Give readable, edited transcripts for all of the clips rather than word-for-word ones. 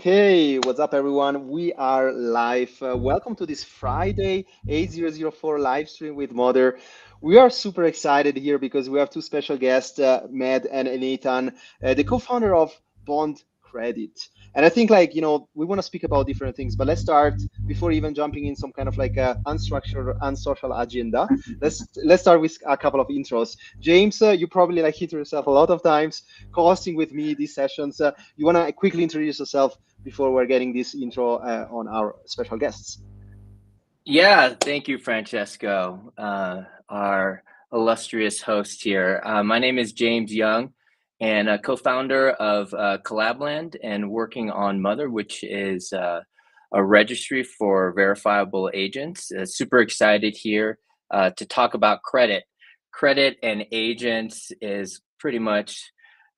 Okay, what's up, everyone? We are live. Welcome to this Friday 8004 live stream with Mother. We are super excited here because we have two special guests, Matt and Nathan, the co-founder of Bond Credit. And I think, we want to speak about different things, but let's start before even jumping in some kind of like a unstructured, unsocial agenda. Let's start with a couple of intros. James, you probably like hit yourself a lot of times co-hosting with me these sessions. You want to quickly introduce yourself before we're getting this intro on our special guests? Yeah, thank you, Francesco, our illustrious host here. My name is James Young, and a co-founder of Collabland and working on Mother, which is a registry for verifiable agents. Super excited here to talk about credit. Credit and agents is pretty much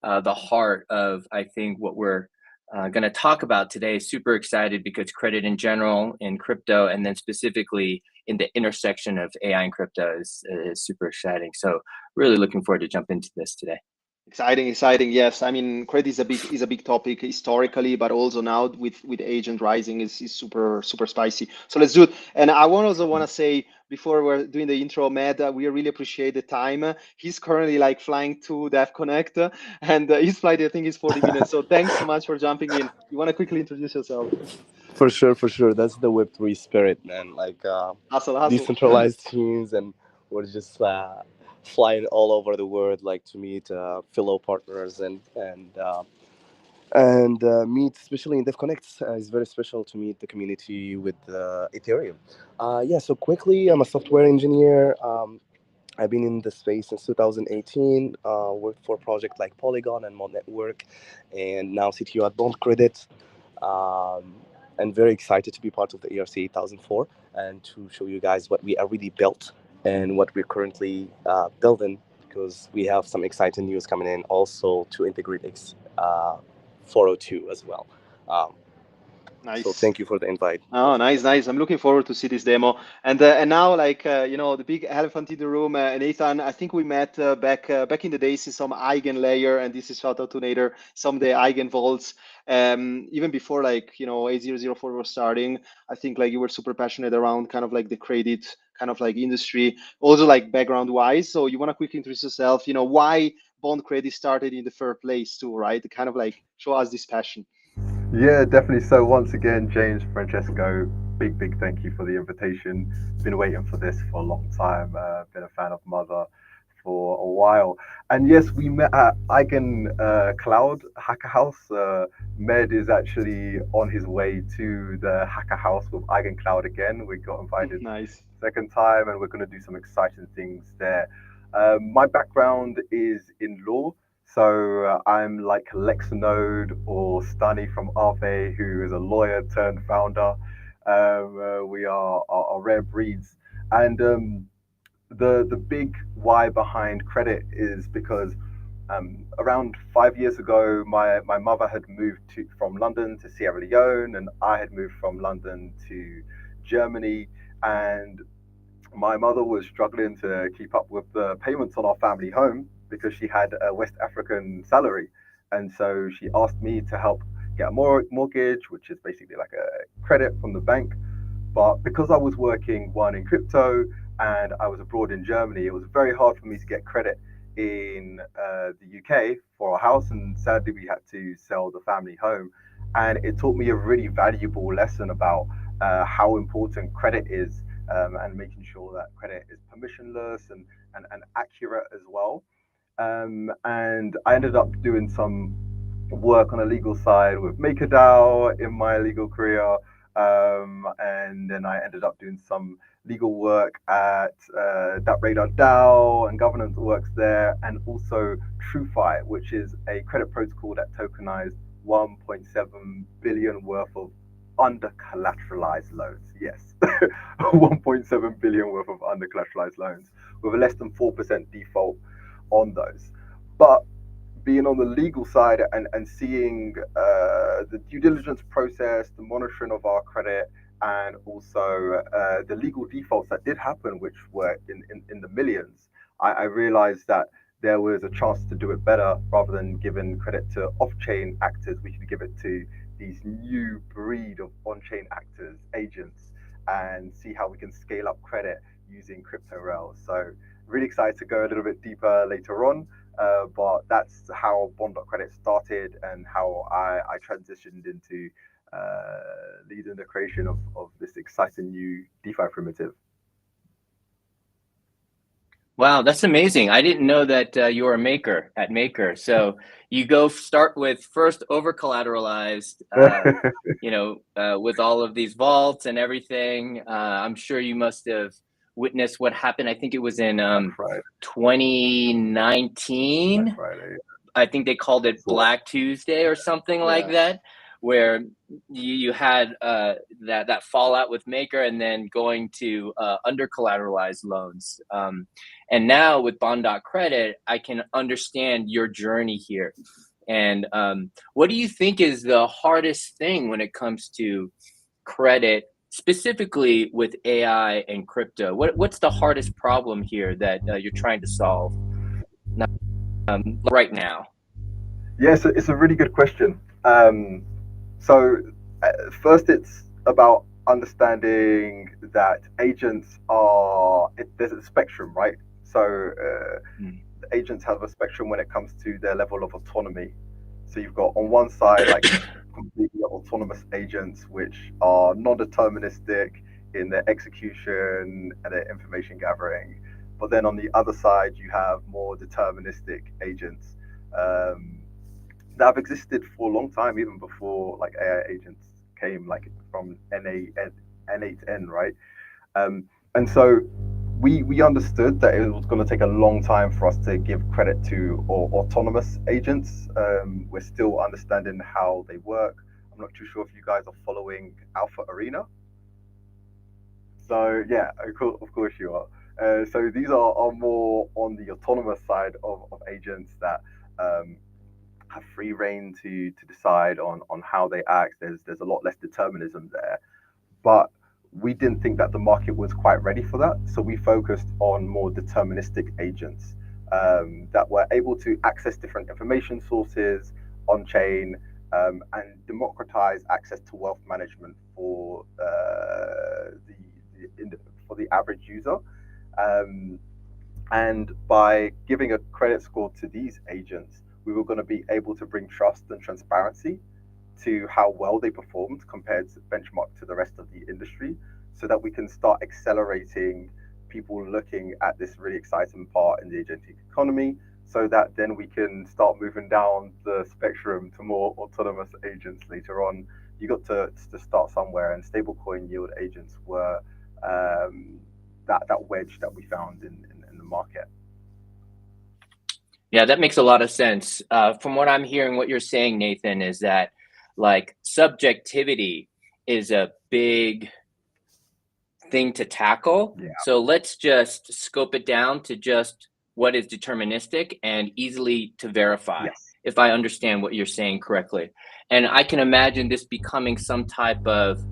the heart of, I think, what we're going to talk about today. Super excited because credit in general in crypto, and then specifically in the intersection of AI and crypto is super exciting. So really looking forward to jump into this today. Exciting, exciting. Yes, I mean, credit is a big topic historically, but also now with agent rising is super spicy. So let's do it. And I also want to say before we're doing the intro, Matt, we really appreciate the time. He's currently like flying to Dev Connect, and his flight I think is 40 minutes. So thanks so much for jumping in. You want to quickly introduce yourself? For sure, for sure. That's the Web3 spirit, man. Hustle, hustle. Decentralized teams, and we're just flying all over the world, like to meet fellow partners and meet, especially in DevConnect. It's very special to meet the community with Ethereum. Yeah. So quickly, I'm a software engineer. I've been in the space since 2018. Worked for projects like Polygon and Mod Network, and now CTO at Bond Credit. Um, and very excited to be part of the ERC 8004 and to show you guys what we are really built and what we're currently building, because we have some exciting news coming in also to integrate X 402 as well. Um, so Nice. thank you for the invite. Oh, nice, nice. I'm looking forward to see this demo. And now, the big elephant in the room, Nathan. I think we met back in the days in some Eigen layer, and this is shout out to Nader, some of the Eigen vaults. Even before A004 was starting, I think like you were super passionate around kind of like the credit kind of like industry, also like background wise. So you want to quickly introduce yourself, why Bond Credit started in the first place too, right? To kind of like show us this passion. Yeah, definitely. So once again, James, Francesco, big thank you for the invitation. Been waiting for this for a long time. Been a fan of Mother for a while. And yes, we met at Eigen Cloud Hacker House. Med is actually on his way to the Hacker House with Eigen Cloud again. We got invited Nice. second time, and we're going to do some exciting things there. My background is in law. So I'm like Lexanode or Stani from Arve, who is a lawyer turned founder. We are rare breeds, and the big why behind credit is because around 5 years ago, my mother had moved from London to Sierra Leone, and I had moved from London to Germany, and my mother was struggling to keep up with the payments on our family home because she had a West African salary. And so she asked me to help get a mortgage, which is basically like a credit from the bank. But because I was working one in crypto and I was abroad in Germany, it was very hard for me to get credit in the UK for a house. And sadly, we had to sell the family home. And it taught me a really valuable lesson about how important credit is, and making sure that credit is permissionless and accurate as well. And I ended up doing some work on a legal side with MakerDAO in my legal career. And then I ended up doing some legal work at that Radar DAO and governance works there, and also TrueFi, which is a credit protocol that tokenized 1.7 billion worth of under collateralized loans. Yes, 1.7 billion worth of under collateralized loans with a less than 4% default on those. But being on the legal side and seeing the due diligence process, the monitoring of our credit, and also the legal defaults that did happen, which were in the millions, I realized that there was a chance to do it better rather than giving credit to off chain actors. We could give it to these new breed of on-chain actors, agents, and see how we can scale up credit using crypto rails. So really excited to go a little bit deeper later on. But that's how Bond.credit started and how I transitioned into leading the creation of this exciting new DeFi primitive. Wow, that's amazing. I didn't know that you were a maker at Maker. So you go start with first over collateralized, with all of these vaults and everything. I'm sure you must have witnessed what happened. I think it was in Friday. 2019. Black Friday. I think they called it Sort of. Black Tuesday or something like Yeah. that, where you had that fallout with Maker and then going to under collateralized loans. And now with Bond.credit, I can understand your journey here. And what do you think is the hardest thing when it comes to credit, specifically with AI and crypto? What's the hardest problem here that you're trying to solve right now? Yeah, it's a really good question. So, first, it's about understanding that agents there's a spectrum, right? So, Mm. agents have a spectrum when it comes to their level of autonomy. So, you've got on one side, like completely autonomous agents, which are non deterministic in their execution and their information gathering. But then on the other side, you have more deterministic agents. Um, that have existed for a long time, even before like AI agents came, like from N8N, right? Um, and so we understood that it was going to take a long time for us to give credit to autonomous agents. We're still understanding how they work. I'm not too sure if you guys are following Alpha Arena. So yeah, of course you are. So these are more on the autonomous side of agents that um, have free reign to decide on how they act. There's a lot less determinism there, but we didn't think that the market was quite ready for that. So we focused on more deterministic agents that were able to access different information sources on chain and democratize access to wealth management for for the average user. Um, and by giving a credit score to these agents, we were going to be able to bring trust and transparency to how well they performed compared to benchmark to the rest of the industry, so that we can start accelerating people looking at this really exciting part in the agentic economy, so that then we can start moving down the spectrum to more autonomous agents later on. You got to start somewhere, and stablecoin yield agents were that wedge that we found in the market. Yeah, that makes a lot of sense. From what I'm hearing, what you're saying, Nathan, is that like subjectivity is a big thing to tackle. Yeah. So let's just scope it down to just what is deterministic and easily to verify, Yes. if I understand what you're saying correctly. And I can imagine this becoming some type of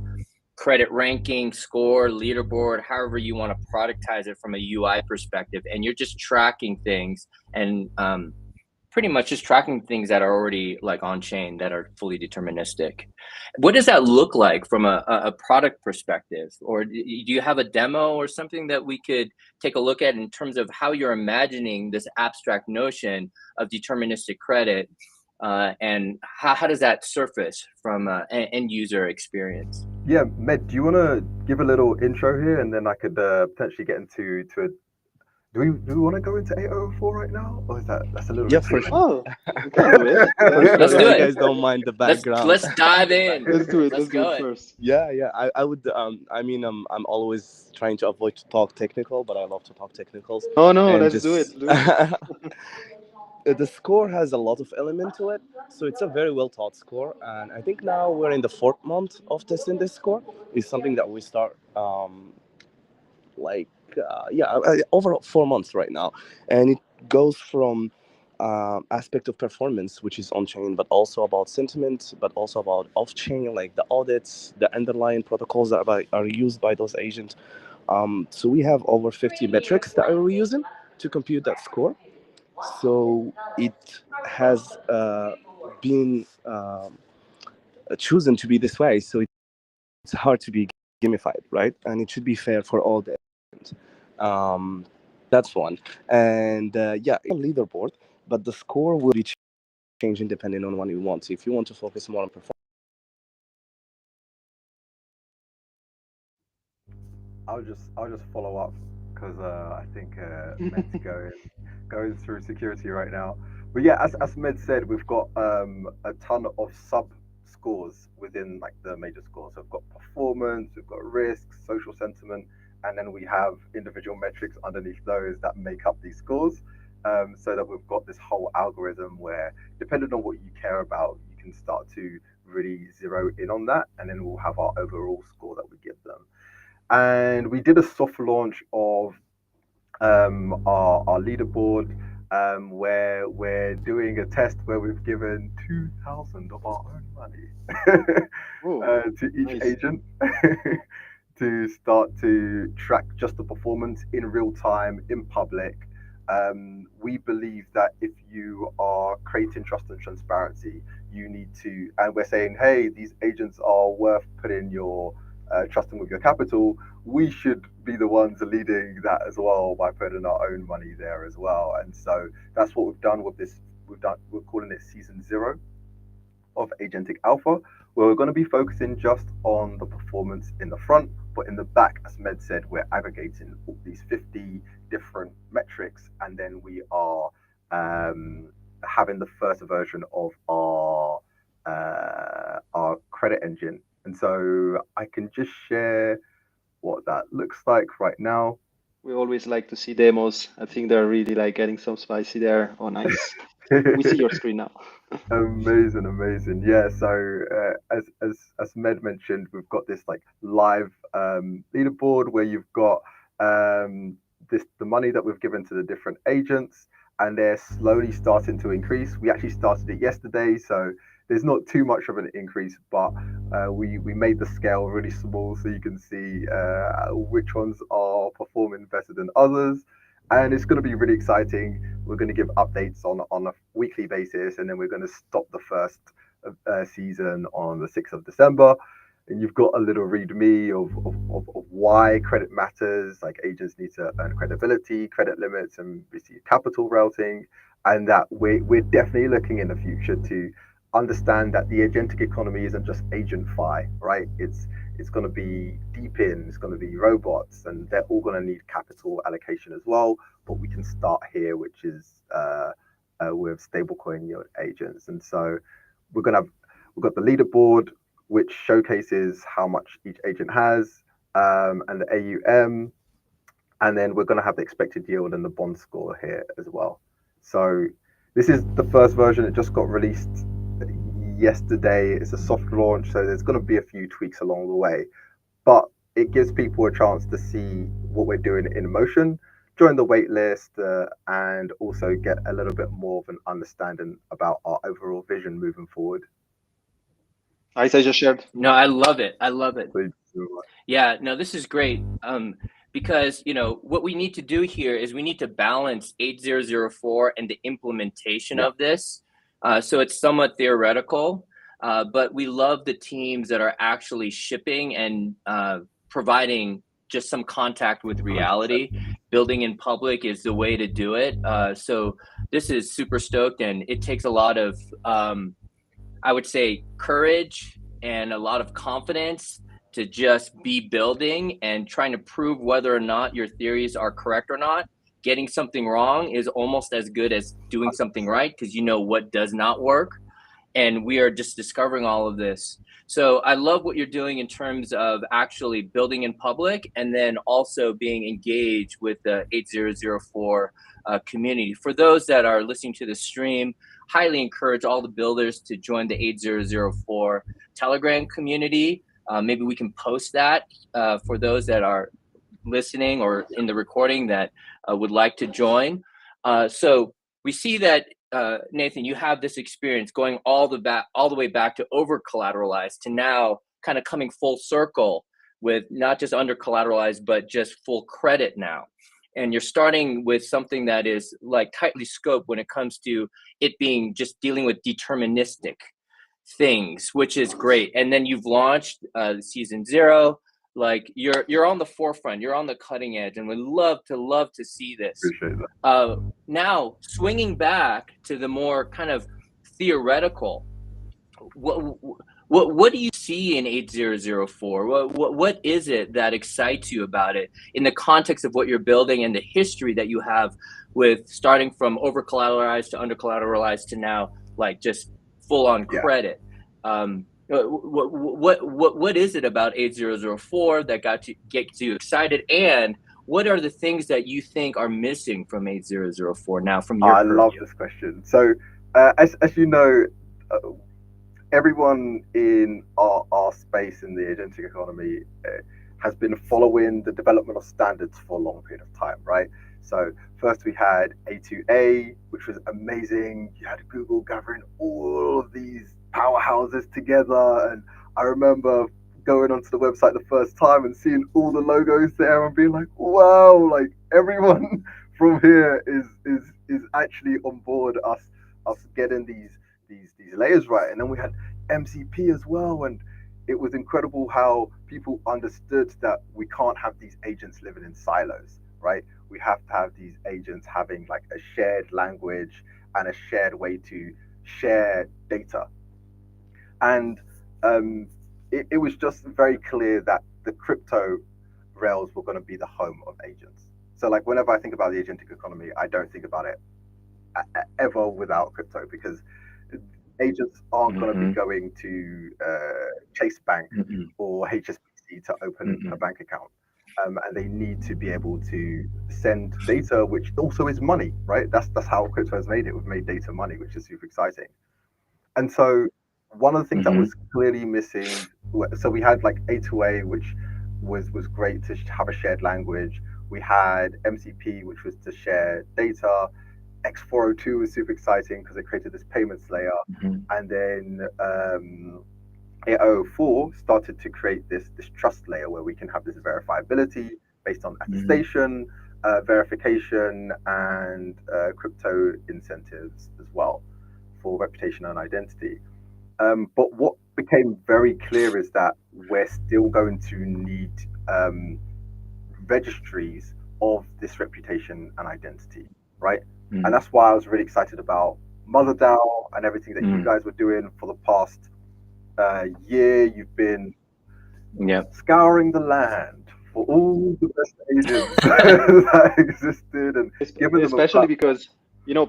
credit ranking, score, leaderboard, however you want to productize it from a UI perspective. And you're just tracking things and pretty much just tracking things that are already like on chain that are fully deterministic. What does that look like from a product perspective? Or do you have a demo or something that we could take a look at in terms of how you're imagining this abstract notion of deterministic credit? And how does that surface from an end user experience? Yeah, Med, do you want to give a little intro here, and then I could potentially get into to a. Do we want to go into 804 right now, or is that's a little Yeah, bit for too sure. Oh, we can do it. Yeah, For sure. Let's sure, do if you Yeah. it. guys don't mind the Let's background. let's dive in. Let's do it. Let's Let's do go it it. first. Yeah, I would. I mean, I'm always trying to avoid to talk technical, but I love to talk technicals, Oh no, and let's do it. just Do it. the score has a lot of element to it, so it's a very well taught score. And I think now we're in the fourth month of testing this score. Is something that we start like over 4 months right now, and it goes from aspect of performance, which is on chain, but also about sentiment, but also about off chain, like the audits, the underlying protocols that are used by those agents. So we have over 50 metrics that we're using to compute that score. So it has been chosen to be this way. So it's hard to be gamified, right? And it should be fair for all the agents. Um, that's one. And yeah, it's a leaderboard, but the score will be changing depending on what you want. So if you want to focus more on performance, I'll just follow up because I think Med's going through security right now. But yeah, as Med said, we've got a ton of sub scores within like the major scores. So we've got performance, we've got risk, social sentiment, and then we have individual metrics underneath those that make up these scores. So that we've got this whole algorithm where, depending on what you care about, you can start to really zero in on that, and then we'll have our overall score that we give them. And we did a soft launch of our leaderboard, where we're doing a test where we've given 2,000 of our own money Oh, to each nice. agent to start to track just the performance in real time in public. We believe that if you are creating trust and transparency, you need to, and we're saying, hey, these agents are worth putting your trusting with your capital. We should be the ones leading that as well by putting our own money there as well. And so that's what we've done with this. We're calling it season zero of Agentic Alpha, where we're going to be focusing just on the performance in the front, but in the back, as Med said, we're aggregating all these 50 different metrics, and then we are having the first version of our credit engine. And so I can just share what that looks like right now. We always like to see demos. I think they're really like getting some spicy there. Oh, nice. We see your screen now. Amazing, amazing. Yeah. So as Med mentioned, we've got this like live leaderboard where you've got this the money that we've given to the different agents, and they're slowly starting to increase. We actually started it yesterday, so there's not too much of an increase, but we made the scale really small so you can see which ones are performing better than others, and it's going to be really exciting. We're going to give updates on a weekly basis, and then we're going to stop the first season on the 6th of December. And you've got a little read-me of why credit matters, like agents need to earn credibility, credit limits, and receive capital routing, and that we're definitely looking in the future to understand that the agentic economy isn't just agent fi, right? It's going to be deep in, it's going to be robots, and they're all going to need capital allocation as well. But we can start here, which is with stablecoin yield agents. And so we've got the leaderboard, which showcases how much each agent has, and the AUM, and then we're going to have the expected yield and the bond score here as well. So this is the first version. It just got released yesterday. It's a soft launch, so there's going to be a few tweaks along the way, but it gives people a chance to see what we're doing in motion, join the wait list, and also get a little bit more of an understanding about our overall vision moving forward. Nice, I just shared. No, I love it. I love it. So, Yeah, no, this is great. Because what we need to do here is we need to balance 8004 and the implementation yeah, of this. So it's somewhat theoretical, but we love the teams that are actually shipping and providing just some contact with 100%. reality. Building in public is the way to do it. So this is super stoked, and it takes a lot of I would say courage and a lot of confidence to just be building and trying to prove whether or not your theories are correct or not. Getting something wrong is almost as good as doing something right, because you know what does not work. And we are just discovering all of this. So I love what you're doing in terms of actually building in public, and then also being engaged with the 8004 community. For those that are listening to the stream, highly encourage all the builders to join the 8004 Telegram community. Maybe we can post that for those that are listening or in the recording that would like to join. So we see that Nathan, you have this experience going all the way back to over collateralized to now kind of coming full circle with not just under collateralized but just full credit now. And you're starting with something that is like tightly scoped when it comes to it being just dealing with deterministic things, which is great. And then you've launched season 0. Like you're on the forefront, you're on the cutting edge, and we love to see this. Appreciate that. Now swinging back to the more kind of theoretical, what what do you see in 8004? What is it that excites you about it in the context of what you're building and the history that you have with starting from over collateralized to under collateralized to now like just full on Yeah. credit? What is it about 8004 that gets you excited, and what are the things that you think are missing from 8004 now from your I love purview? this question. So, as you know, uh, everyone in our space in the agentic economy has been following the development of standards for a long period of time, right? So first we had A2A, which was amazing. You had Google gathering all of these powerhouses together, and I remember going onto the website the first time and seeing all the logos there and being like, wow, like everyone from here is actually on board us getting these layers right. And then we had MCP as well, and it was incredible how people understood that we can't have these agents living in silos, right? We have to have these agents having like a shared language and a shared way to share data. And it was just very clear that the crypto rails were going to be the home of agents. So like whenever I think about the agentic economy, I don't think about it ever without crypto, because agents aren't going to be going to Chase Bank or HSBC to open a bank account. And they need to be able to send data, which also is money, right? That's how crypto has made it. We've made data money, which is super exciting. And so one of the things that was clearly missing, so we had like A2A, which was great to have a shared language. We had MCP, which was to share data. X402 was super exciting because it created this payments layer, and then 804 started to create this trust layer where we can have this verifiability based on attestation, verification, and crypto incentives as well for reputation and identity. But what became very clear is that we're still going to need registries of this reputation and identity, right? And that's why I was really excited about Mother DAO and everything that you guys were doing for the past year. You've been scouring the land for all the best agents that existed and giving them a Especially platform. because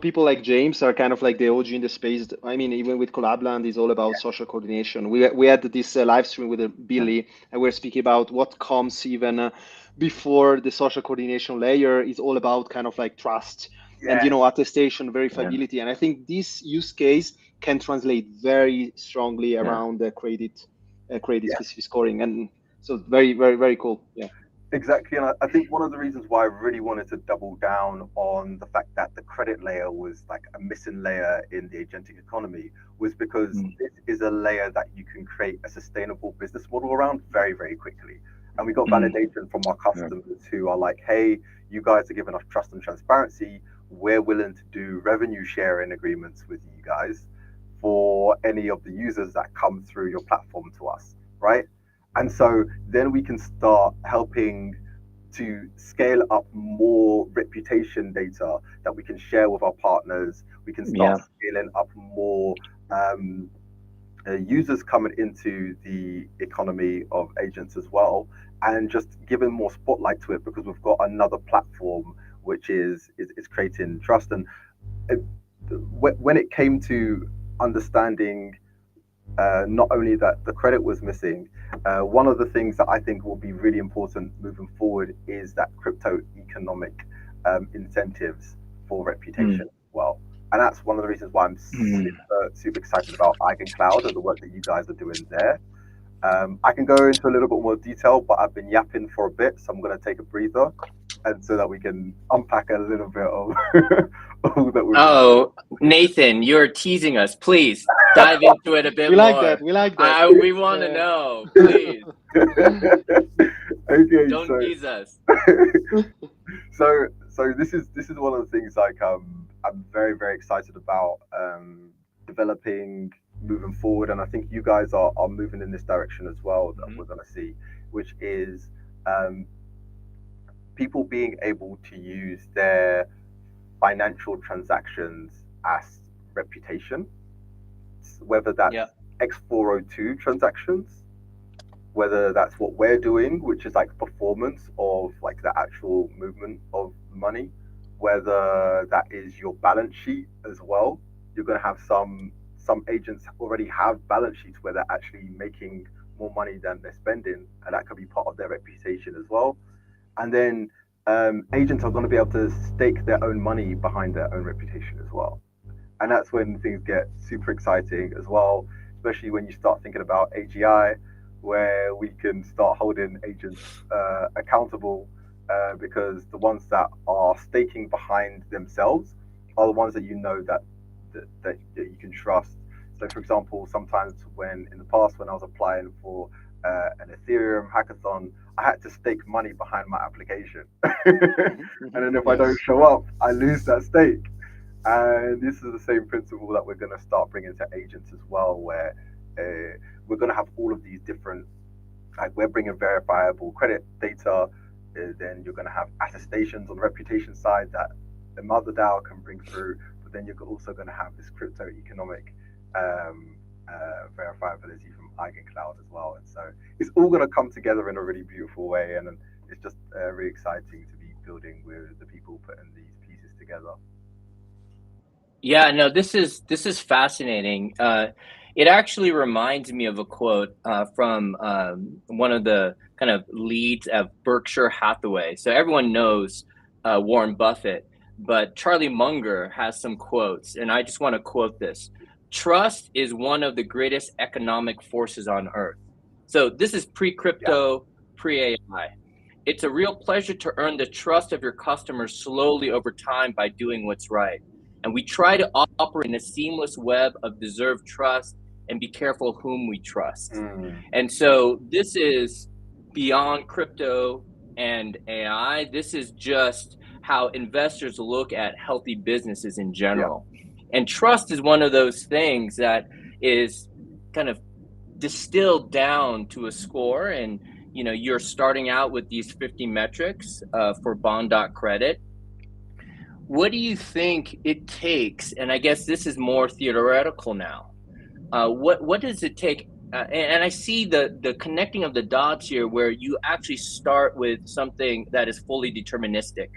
people like James are kind of like the OG in the space. I mean, even with Collabland, is all about social coordination. We had this live stream with Billy, and we are speaking about what comes even before the social coordination layer is all about kind of like trust and Yes. attestation, verifiability. And I think this use case can translate very strongly around the credit Yeah. specific scoring, and so very very very cool. Yeah. Exactly, and I think one of the reasons why I really wanted to double down on the fact that the credit layer was like a missing layer in the agentic economy was because this is a layer that you can create a sustainable business model around very, very quickly. And we got validation from our customers who are like, hey, you guys are giving us trust and transparency. We're willing to do revenue sharing agreements with you guys for any of the users that come through your platform to us, right? And so then we can start helping to scale up more reputation data that we can share with our partners. We can start scaling up more users coming into the economy of agents as well, and just giving more spotlight to it because we've got another platform which is creating trust. And uh, when it came to understanding not only that the credit was missing, one of the things that I think will be really important moving forward is that crypto economic incentives for reputation as well. And that's one of the reasons why I'm super excited about EigenCloud and the work that you guys are doing there. I can go into a little bit more detail, but I've been yapping for a bit, so I'm going to take a breather, and so that we can unpack a little bit of all that we've been doing. Oh, Nathan, you're teasing us. Please dive into it a bit We like more. that. We like that. We want to know. Please Okay, don't tease us. so this is one of the things like I'm very, very excited about developing moving forward. And I think you guys are moving in this direction as well, that we're going to see, which is um, people being able to use their financial transactions as reputation, whether that's Yeah. X402 transactions, whether that's what we're doing, which is like performance of like the actual movement of money, whether that is your balance sheet as well. You're going to have some agents already have balance sheets where they're actually making more money than they're spending, and that could be part of their reputation as well. And then agents are going to be able to stake their own money behind their own reputation as well, and that's when things get super exciting as well, especially when you start thinking about AGI, where we can start holding agents accountable, because the ones that are staking behind themselves are the ones that you know that you can trust. So, for example, sometimes when in the past when I was applying for an Ethereum hackathon, I had to stake money behind my application, and then if I don't Yes. show up, I lose that stake. And this is the same principle that we're going to start bringing to agents as well, where we're going to have all of these different, like we're bringing verifiable credit data, then you're going to have attestations on the reputation side that the mother DAO can bring through, but then you're also going to have this crypto economic verifiability from EigenCloud as well. And so it's all going to come together in a really beautiful way, and it's just really exciting to be building with the people putting these pieces together. Yeah, no, this is fascinating. It actually reminds me of a quote from one of the kind of leads of Berkshire Hathaway. So everyone knows Warren Buffett, but Charlie Munger has some quotes, and I just want to quote this. Trust is one of the greatest economic forces on earth. So this is pre-crypto, pre-AI. It's a real pleasure to earn the trust of your customers slowly over time by doing what's right. And we try to operate in a seamless web of deserved trust and be careful whom we trust. And so this is beyond crypto and AI. This is just how investors look at healthy businesses in general. And trust is one of those things that is kind of distilled down to a score. And you're starting out with these 50 metrics for bond.credit. What do you think it takes? And I guess this is more theoretical now. What does it take? And I see the connecting of the dots here, where you actually start with something that is fully deterministic,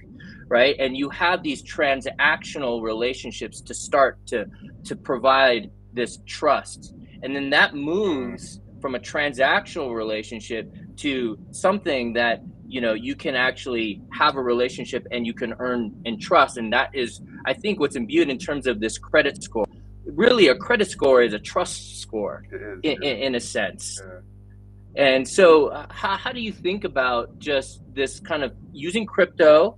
right? And you have these transactional relationships to start to provide this trust, and then that moves from a transactional relationship to something that you can actually have a relationship and you can earn and trust. And that is, I think, what's imbued in terms of this credit score. Really, a credit score is a trust score in a sense. And so how do you think about just this kind of using crypto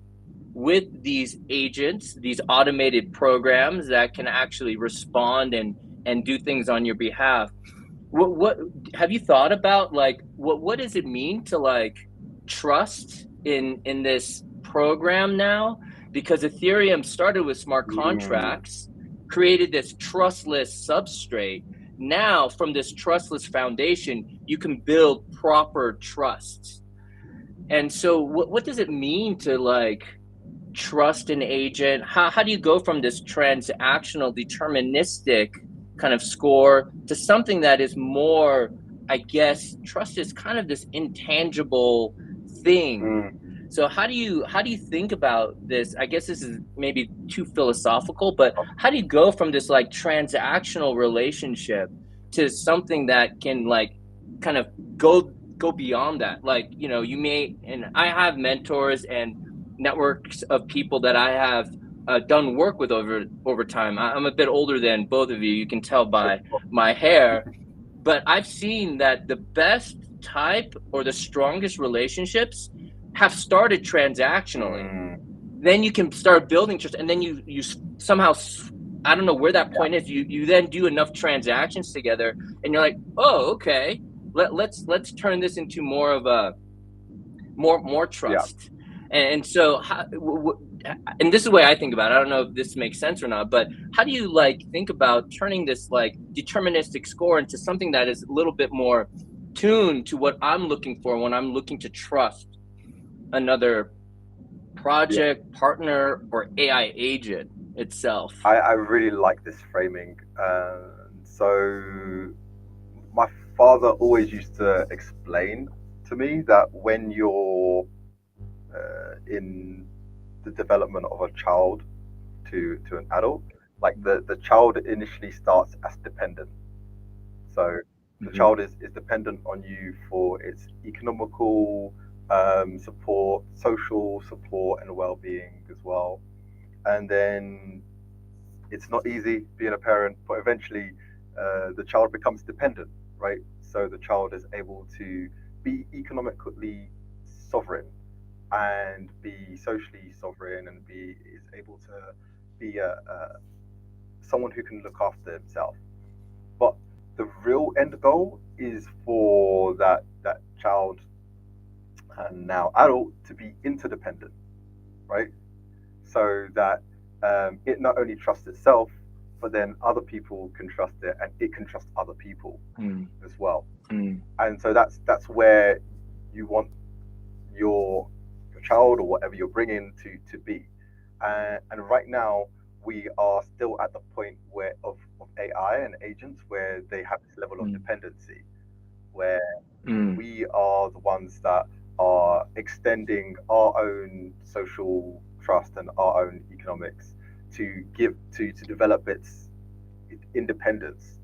with these agents, these automated programs that can actually respond and do things on your behalf? What have you thought about, like, what does it mean to like trust in this program now? Because Ethereum started with smart contracts, created this trustless substrate. Now from this trustless foundation, you can build proper trust. And so what does it mean to like trust an agent? How do you go from this transactional deterministic kind of score to something that is more, I guess, trust is kind of this intangible thing. So how do you think about this? I guess this is maybe too philosophical, but how do you go from this like transactional relationship to something that can like kind of go beyond that? Like, you may, and I have mentors and networks of people that I have done work with over time. I'm a bit older than both of you. You can tell by my hair, but I've seen that the best type or the strongest relationships have started transactionally. Then you can start building trust, and then you somehow, I don't know where that point is. You then do enough transactions together, and you're like, oh, okay, let's turn this into more of a more trust. And so and this is the way I think about it. I don't know if this makes sense or not, but how do you like think about turning this like deterministic score into something that is a little bit more tuned to what I'm looking for when I'm looking to trust another Yeah, project, partner, or AI agent itself? I really like this framing. So my father always used to explain to me that when you're in the development of a child to an adult, like the child initially starts as dependent. So the Mm-hmm. child is dependent on you for its economical support, social support, and well being as well. And then it's not easy being a parent, but eventually the child becomes dependent, right? So the child is able to be economically sovereign and be socially sovereign and be is able to be someone who can look after himself. But the real end goal is for that child and now adult to be interdependent, right? So that it not only trusts itself, but then other people can trust it, and it can trust other people Mm, as well. mm, And so that's where you want your child or whatever you're bringing to be. And right now we are still at the point where of AI and agents where they have this level of mm, dependency, where mm, we are the ones that are extending our own social trust and our own economics to develop its independence.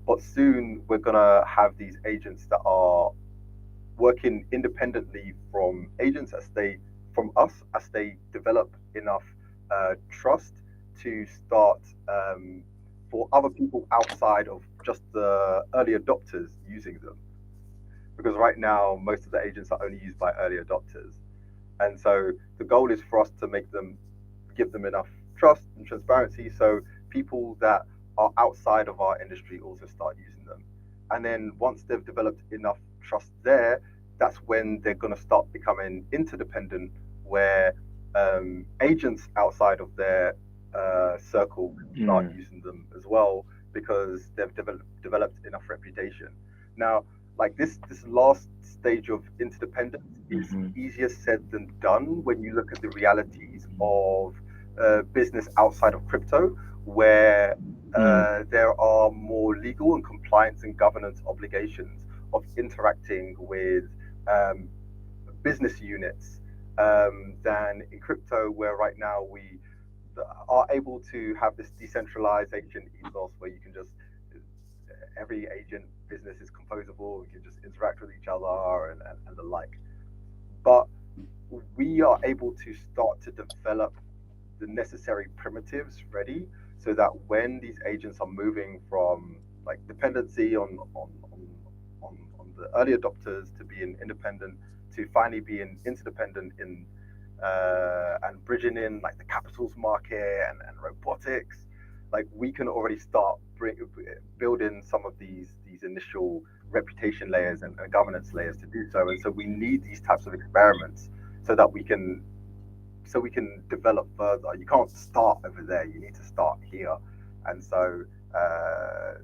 But soon we're gonna have these agents that are working independently from agents as they from us as they develop enough trust to start for other people outside of just the early adopters using them, because right now most of the agents are only used by early adopters. And so the goal is for us to make them give them enough trust and transparency so people that are outside of our industry also start using them. And then once they've developed enough trust there, that's when they're going to start becoming interdependent, where agents outside of their circle start mm, using them as well because they've developed enough reputation. Now, like this last stage of interdependence is mhm, easier said than done when you look at the realities of business outside of crypto, where mm, there are more legal and compliance and governance obligations of interacting with um, business units than in crypto, where right now we are able to have this decentralization ethos where you can just every agent business is composable, you can just interact with each other and the like. But we are able to start to develop the necessary primitives ready so that when these agents are moving from like dependency on the early adopters to being independent to finally being interdependent in and bridging in like the capitals market and robotics, like we can already start building some of these initial reputation layers and governance layers to do so. And so we need these types of experiments so that we can develop further. You can't start over there. You need to start here. And so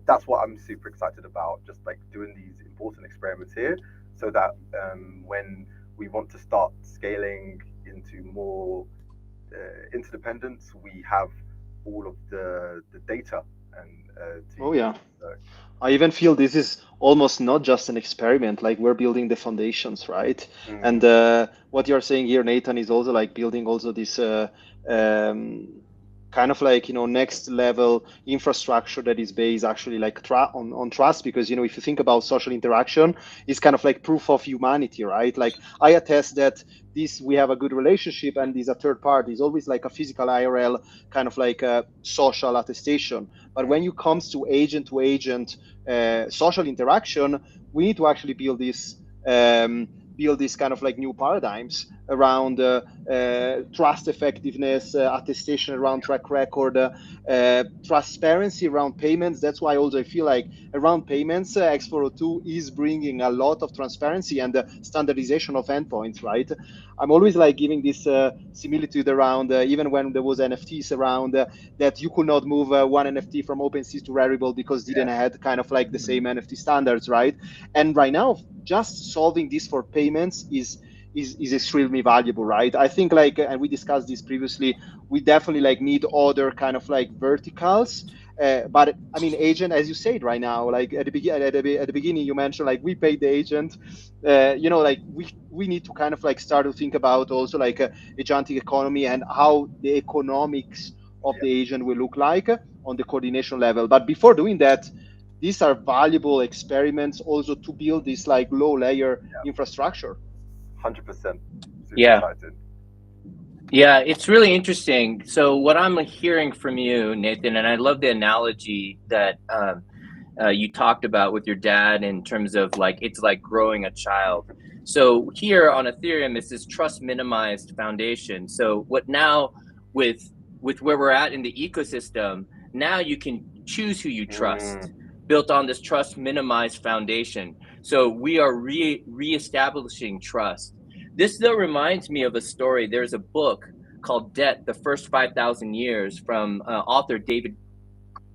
that's what I'm super excited about, just like doing these important experiments here so that when we want to start scaling into more interdependence, we have all of the data and to Oh use. yeah. So, I even feel this is almost not just an experiment, like we're building the foundations, right? And mm, what you're saying here, Nathan, is also like building also this um, kind of like, next level infrastructure that is based actually like on trust, because, if you think about social interaction, it's kind of like proof of humanity, right? Like I attest that this we have a good relationship and is a third party is always like a physical IRL kind of like a social attestation. But when you mm, comes to agent social interaction, we need to actually build this. build this kind of like new paradigms around trust effectiveness, attestation around track record, transparency around payments. That's why also I feel like around payments, X402 is bringing a lot of transparency and standardization of endpoints, right? I'm always like giving this similitude around even when there was NFTs around that you could not move one NFT from OpenSea to Rarible because didn't had kind of like the same NFT standards, right? And right now, just solving this for payments is extremely valuable, right? I think like, and we discussed this previously, we definitely like need other kind of like verticals. But I mean, agent, as you said right now, like at the beginning, at the beginning, you mentioned like we pay the agent. Like we need to kind of like start to think about also like agentic economy and how the economics of the agent will look like on the coordination level. But before doing that, these are valuable experiments also to build this like low layer infrastructure. 100%. Super Yeah. excited. Yeah, it's really interesting. So what I'm hearing from you, Nathan, and I love the analogy that you talked about with your dad in terms of like it's like growing a child. So here on Ethereum is this trust minimized foundation. So what now with where we're at in the ecosystem, now you can choose who you trust, built on this trust minimized foundation. So we are reestablishing trust. This though reminds me of a story. There's a book called Debt: The First 5,000 Years from author David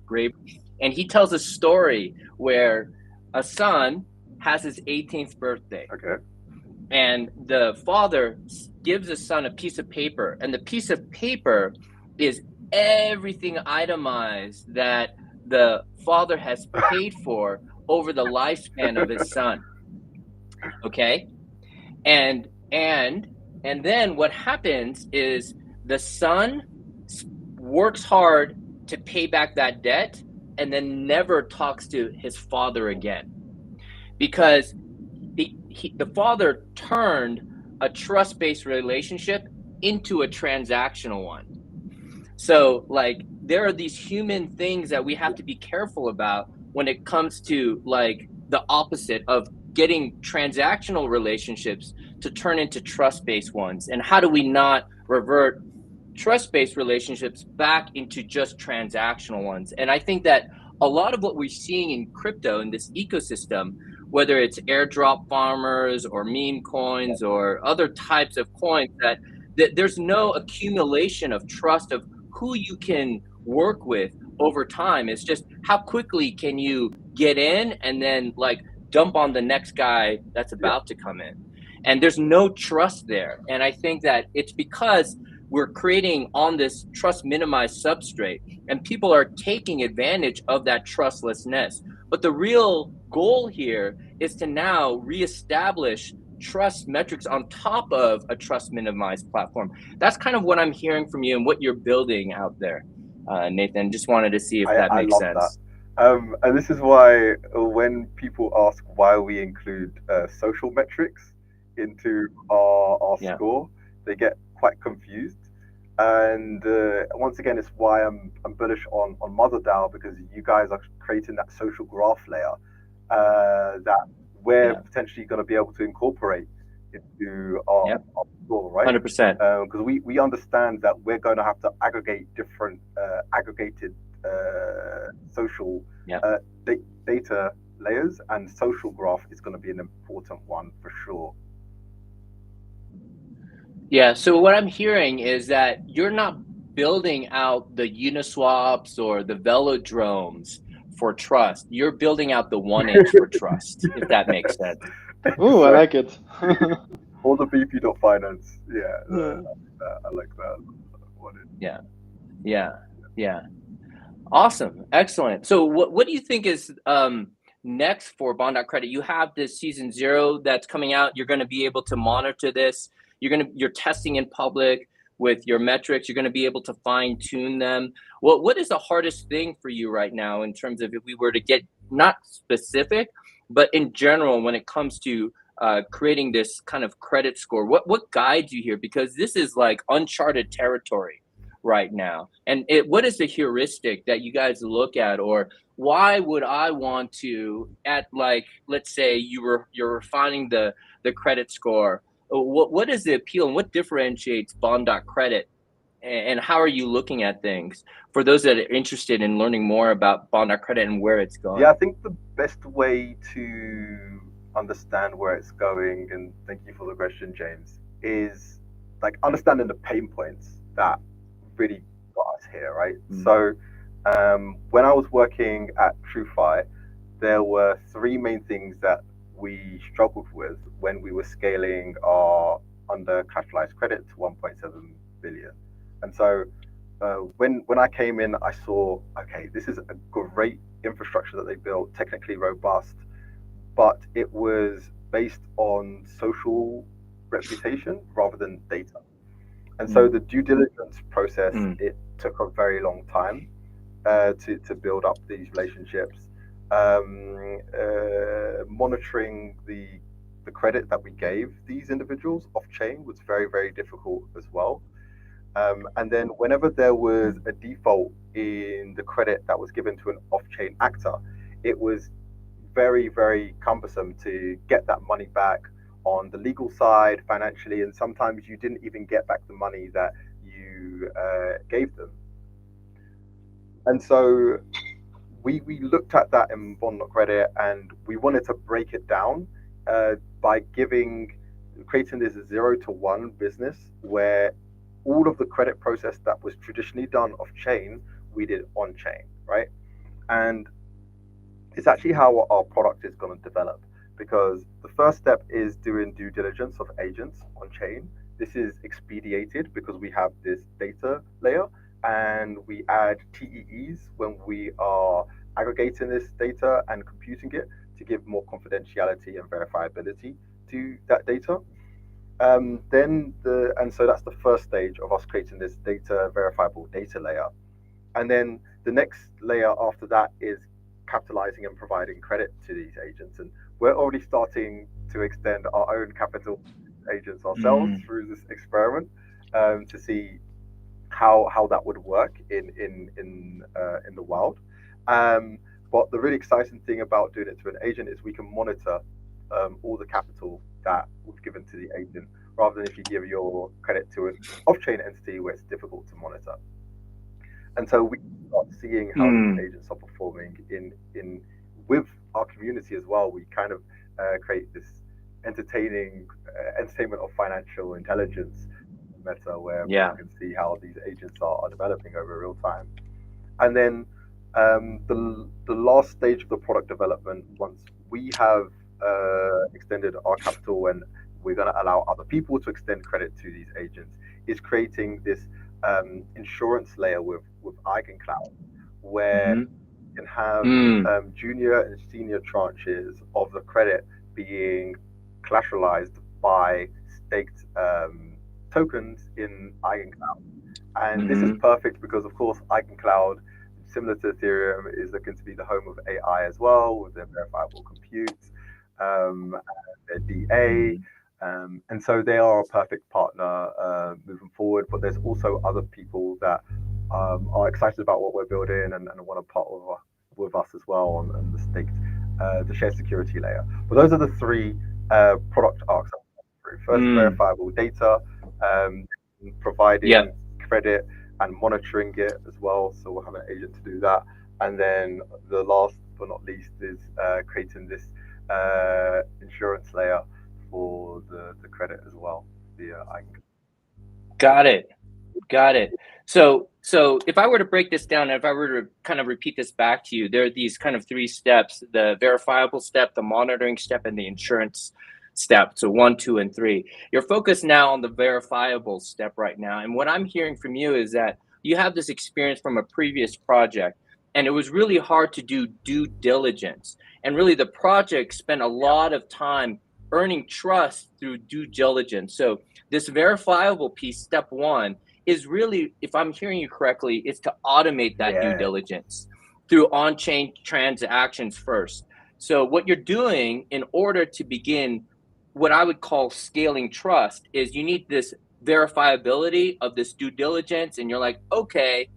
Graeber, and he tells a story where a son has his 18th birthday. Okay. And the father gives the son a piece of paper, and the piece of paper is everything itemized that the father has paid for over the lifespan of his son. Okay? And then what happens is the son works hard to pay back that debt and then never talks to his father again, because the father turned a trust-based relationship into a transactional one. So like there are these human things that we have to be careful about when it comes to like the opposite of getting transactional relationships to turn into trust-based ones. And how do we not revert trust-based relationships back into just transactional ones? And I think that a lot of what we're seeing in crypto in this ecosystem, whether it's airdrop farmers or meme coins or other types of coins, that there's no accumulation of trust of who you can work with over time. It's just how quickly can you get in and then like dump on the next guy that's about to come in. And there's no trust there. And I think that it's because we're creating on this trust minimized substrate, and people are taking advantage of that trustlessness. But the real goal here is to now reestablish trust metrics on top of a trust minimized platform. That's kind of what I'm hearing from you and what you're building out there, Nathan. Just wanted to see if that makes sense. That. And this is why when people ask why we include social metrics into our score, they get quite confused. And once again, it's why I'm bullish on MotherDAO, because you guys are creating that social graph layer that we're potentially going to be able to incorporate into our score, right? 100%. Because we understand that we're going to have to aggregate different aggregated social data layers, and social graph is going to be an important one for sure. Yeah, so what I'm hearing is that you're not building out the Uniswaps or the velodromes for trust. You're building out the 1inch for trust, if that makes sense. Oh, I like it. All the BP.finance. I like that. Yeah. Awesome. Excellent. So what do you think is next for Bond.credit? You have this season 0 that's coming out. You're going to be able to monitor this. You're testing in public with your metrics. You're going to be able to fine tune them. What is the hardest thing for you right now in terms of, if we were to get not specific, but in general, when it comes to creating this kind of credit score? What guides you here? Because this is like uncharted territory right now. And what is the heuristic that you guys look at, or why would I want to, at like, let's say you're refining the credit score. What is the appeal and what differentiates bond.credit, and how are you looking at things for those that are interested in learning more about bond.credit and where it's Yeah, I going? think the best way to understand where it's going, and thank you for the question, James, is like understanding the pain points that really got us here, right? So, when I was working at TrueFi, there were three main things that we struggled with when we were scaling our under collateralized credit to 1.7 billion. And so when I came in, I saw, okay, this is a great infrastructure that they built, technically robust, but it was based on social reputation rather than data. And so the due diligence process, Mm. it took a very long time to build up these relationships. Monitoring the credit that we gave these individuals off chain was very, very difficult as well. And then whenever there was a default in the credit that was given to an off-chain actor, it was very, very cumbersome to get that money back on the legal side, financially, and sometimes you didn't even get back the money that you gave them. And so we looked at that in Bond Not Credit, and we wanted to break it down by creating this 0 to 1 business where all of the credit process that was traditionally done off chain, we did on chain, right? And it's actually how our product is going to develop, because the first step is doing due diligence of agents on chain. This is expedited because we have this data layer, and we add TEEs when we are aggregating this data and computing it to give more confidentiality and verifiability to that data. And so that's the first stage of us creating this data verifiable data layer. And then the next layer after that is capitalizing and providing credit to these agents. And we're already starting to extend our own capital agents ourselves Mm. through this experiment, to see how that would work in the wild. Um, but the really exciting thing about doing it to an agent is we can monitor all the capital that was given to the agent, rather than if you give your credit to an off-chain entity where it's difficult to monitor. And so we start seeing how these Mm. agents are performing in with our community as well. We kind of create this entertainment of financial intelligence meta, where people Yeah. can see how these agents are developing over real time. And then the last stage of the product development, once we have extended our capital and we're going to allow other people to extend credit to these agents, is creating this insurance layer with EigenCloud, where Mm-hmm. you can have Mm. junior and senior tranches of the credit being collateralized by staked tokens in EigenCloud. And this is Mm-hmm. perfect because, of course, EigenCloud, similar to Ethereum, is looking to be the home of AI as well, with their verifiable compute, and their DA. Mm. And so they are a perfect partner moving forward. But there's also other people that are excited about what we're building and want to partner with us as well on the staked, the shared security layer. But those are the three product arcs that we went through. First, Mm. verifiable data, um, Yeah. providing credit and monitoring it as well. So we'll have an agent to do that. And then the last but not least is creating this insurance layer for the credit as well. Got it. Got it. So if I were to break this down, if I were to kind of repeat this back to you, there are these kind of three steps: the verifiable step, the monitoring step, and the insurance step. So 1, 2, and 3. You're focused now on the verifiable step right now. And what I'm hearing from you is that you have this experience from a previous project, and it was really hard to do due diligence. And really the project spent a Yeah, lot of time earning trust through due diligence. So this verifiable piece, step one, is really, if I'm hearing you correctly, is to automate that due yeah, diligence through on-chain transactions first. So what you're doing in order to begin what I would call scaling trust is you need this verifiability of this due diligence, and you're like, okay,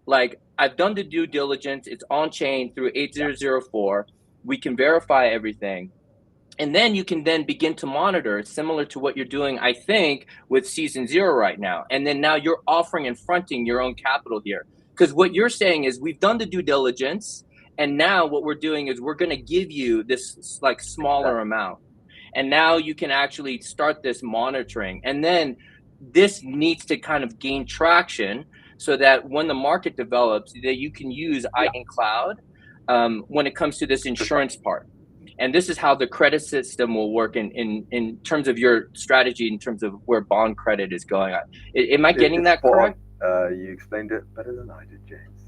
like I've done the due diligence. It's on chain through 8004. We can verify everything. And then you can then begin to monitor, similar to what you're doing, I think, with season zero right now. And then now you're offering and fronting your own capital here. Because what you're saying is we've done the due diligence, and now what we're doing is we're going to give you this like smaller Exactly. amount. And now you can actually start this monitoring. And then this needs to kind of gain traction so that when the market develops, that you can use Yeah, EigenCloud when it comes to this insurance precisely. part. And this is how the credit system will work in terms of your strategy, in terms of where bond credit is going. Am I getting It's that spot on. correct? You explained it better than I did, James.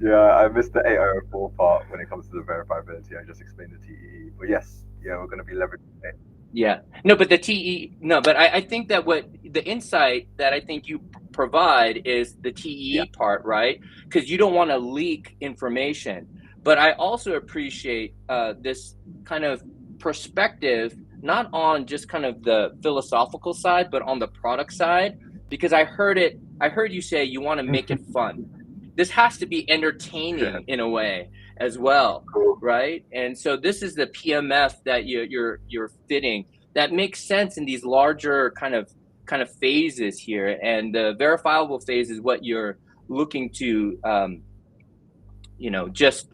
Yeah, I missed the 8004 part when it comes to the verifiability. I just explained the TEE. But yes, yeah, we're going to be leveraging it. Yeah. No, but the TE, no, but I think that what the insight that I think you provide is the Yeah, TEE part, right? Because you don't want to leak information. But I also appreciate this kind of perspective, not on just kind of the philosophical side, but on the product side, because I heard you say you want to make it fun. This has to be yeah, entertaining in a way as well, cool. right? And so this is the PMF that you're fitting that makes sense in these larger kind of phases here. And the verifiable phase is what you're looking to just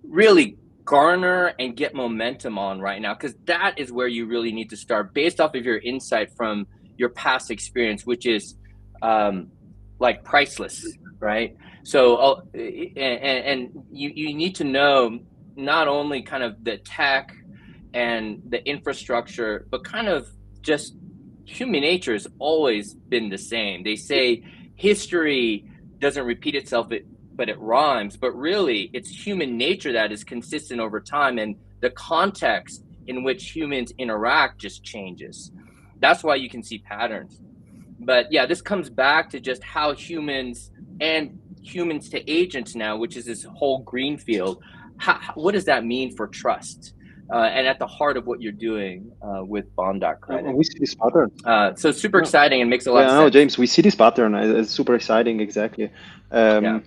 really garner and get momentum on right now, because that is where you really need to start based off of your insight from your past experience, which is um, like priceless, right? So and you need to know not only kind of the tech and the infrastructure, but kind of just human nature has always been the same. They say history doesn't repeat itself, but it rhymes. But really, it's human nature that is consistent over time, and the context in which humans interact just changes. That's why you can see patterns. But yeah, this comes back to just how humans to agents now, which is this whole green field. What does that mean for trust? And at the heart of what you're doing with And Bond.credit. we see this pattern. So super Yeah. exciting and makes a lot Yeah, of I know, sense. James. We see this pattern. It's super exciting. Exactly. Yeah.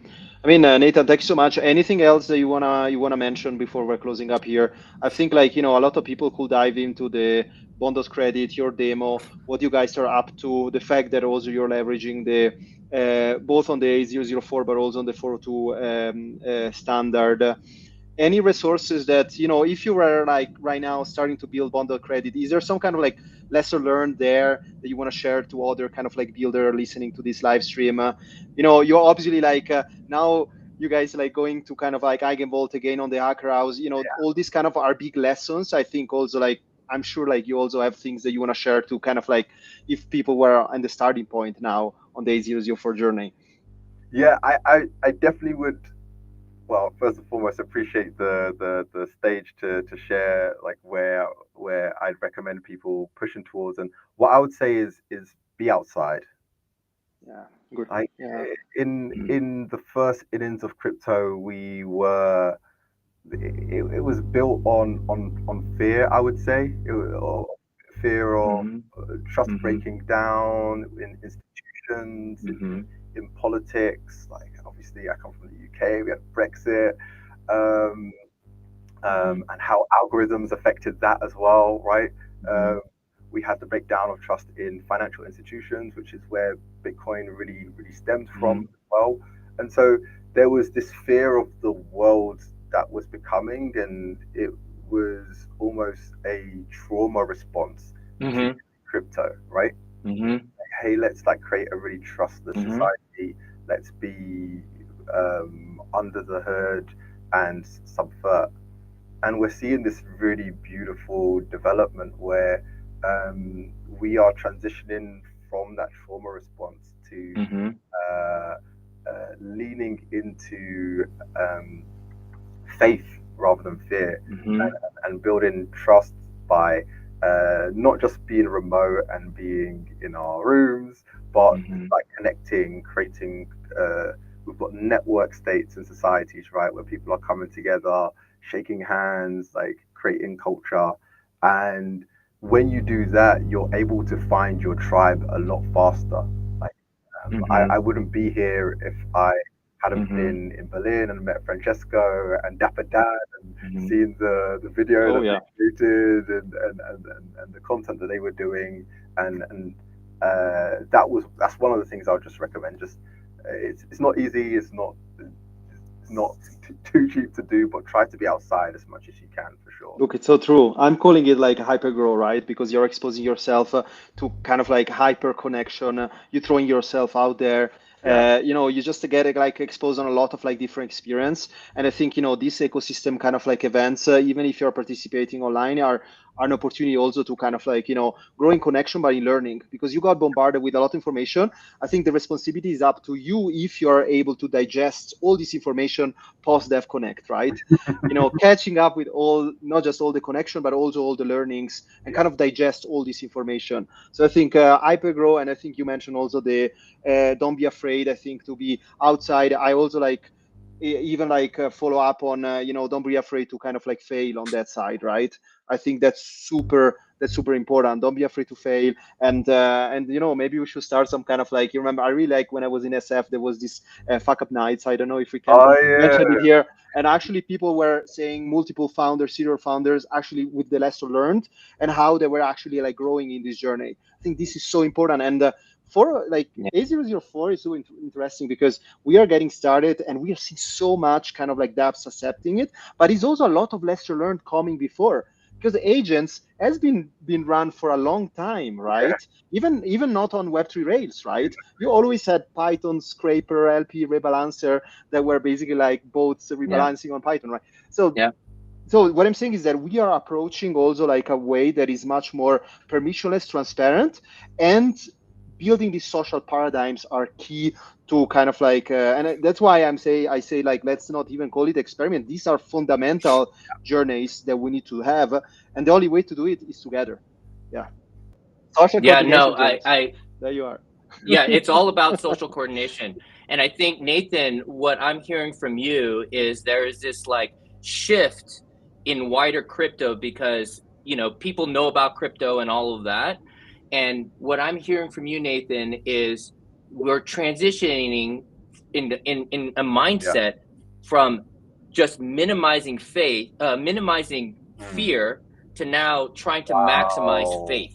I mean, Nathan, thank you so much. Anything else that you wanna mention before we're closing up here? I think like a lot of people could dive into the Bondos credit, your demo, what you guys are up to, the fact that also you're leveraging the both on the A004 but also on the 402 standard. Any resources that if you were like right now starting to build bundle credit, is there some kind of like lesson learned there that you want to share to other kind of like builder listening to this live stream? You're obviously like now you guys like going to kind of like Eigenbolt again on the hacker house. All these kind of are big lessons. I think also like I'm sure like you also have things that you want to share to kind of like if people were on the starting point now on the A004 journey. Yeah, I definitely would. Well, first and foremost, appreciate the stage to share like where I'd recommend people pushing towards, and what I would say is be outside. Yeah, good. Like Yeah. in the first innings of crypto, it was built on fear. I would say fear of Mm-hmm. trust Mm-hmm. breaking down in institutions, Mm-hmm. in politics. Like obviously, I come from the UK. We had Brexit. Um, Mm-hmm. and how algorithms affected that as well, right? Mm-hmm. Um, we had the breakdown of trust in financial institutions, which is where Bitcoin really stemmed from Mm-hmm. as well. And so there was this fear of the world that was becoming, and it was almost a trauma response to Mm-hmm. crypto, right? Mm-hmm. Hey, let's like create a really trustless Mm-hmm. society. Let's be under the hood and subvert, and we're seeing this really beautiful development where we are transitioning from that trauma response to Mm-hmm. uh, leaning into faith rather than fear, Mm-hmm. and building trust by not just being remote and being in our rooms, but Mm-hmm. like connecting, creating. We've got network states and societies, right, where people are coming together, shaking hands, like creating culture. And when you do that, you're able to find your tribe a lot faster. Like I wouldn't be here if I hadn't Mm-hmm. been in Berlin and met Francesco and Dapper Dan and Mm-hmm. seen the video Oh that yeah. they created and the content that they were doing and that's one of the things I would just recommend. Just it's not easy, it's not too cheap to do, but try to be outside as much as you can for sure. Look, it's so true. I'm calling it like hypergrow, right? Because you're exposing yourself to kind of like hyper connection. You're throwing yourself out there. Yeah, You just get like exposed on a lot of like different experience. And I think, this ecosystem kind of like events, even if you're participating online, are an opportunity also to kind of like, grow in connection by learning because you got bombarded with a lot of information. I think the responsibility is up to you if you're able to digest all this information post Dev Connect, right? Catching up with all, not just all the connection, but also all the learnings and yeah, kind of digest all this information. So I think hypergrow, and I think you mentioned also the don't be afraid. I think to be outside. I also like even like follow up on don't be afraid to kind of like fail on that side, right? I think that's super important. Don't be afraid to fail, and maybe we should start some kind of like, you remember, I really like when I was in SF there was this fuck up nights. I don't know if we can oh mention it yeah, here. And actually people were saying multiple founders, serial founders, actually with the lesson learned and how they were actually like growing in this journey. I think this is so important. And for like Yeah. A004 is so interesting because we are getting started and we are seeing so much kind of like dApps accepting it, but it's also a lot of lesson learned coming before because the agents has been run for a long time, yeah, right? Even not on Web3 Rails, right? You always had Python, Scraper, LP, Rebalancer that were basically like boats Yeah. rebalancing on Python, right? So Yeah. so what I'm saying is that we are approaching also like a way that is much more permissionless, transparent, and building these social paradigms are key to kind of like, and that's why I say like let's not even call it experiment. These are fundamental journeys that we need to have, and the only way to do it is together. Yeah, social Yeah. No, coordination, I, James. I, There you are. yeah, it's all about social coordination. And I think, Nathan, what I'm hearing from you is there is this like shift in wider crypto because, people know about crypto and all of that. And what I'm hearing from you, Nathan, is we're transitioning in a yeah. mindset from just minimizing Mm. fear to now trying to maximize Wow. faith,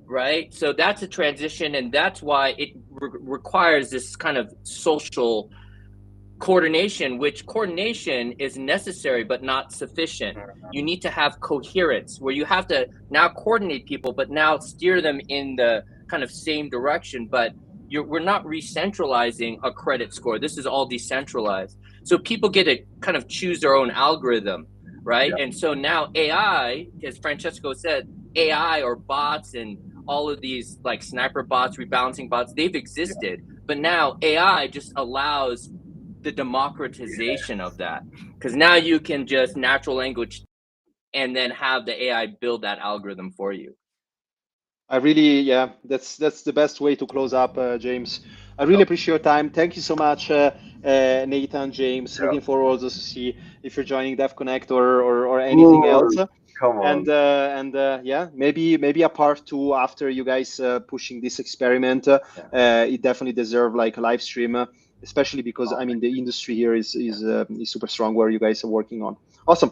right? So that's a transition, and that's why it requires this kind of social coordination, which coordination is necessary but not sufficient. You need to have coherence where you have to now coordinate people but now steer them in the kind of same direction, but we're not re-centralizing a credit score. This is all decentralized, so people get to kind of choose their own algorithm, right? Yeah, And so now AI, as Francesco said, AI or bots and all of these like sniper bots, rebalancing bots, they've yeah, existed, but now AI just allows the yeah. democratization of that, because now you can just natural language and then have the AI build that algorithm for you. I really, yeah, that's the best way to close up, James. I really Oh, appreciate your time. Thank you so much, Nathan, James. yeah. Looking forward also to see if you're joining Dev Connect or anything else. Ooh, come And on. yeah, maybe a part two after you guys pushing this experiment. Yeah. It definitely deserve like a live stream, especially because Oh, I mean thank the you. industry here is Yeah. is super strong where you guys are working on. Awesome.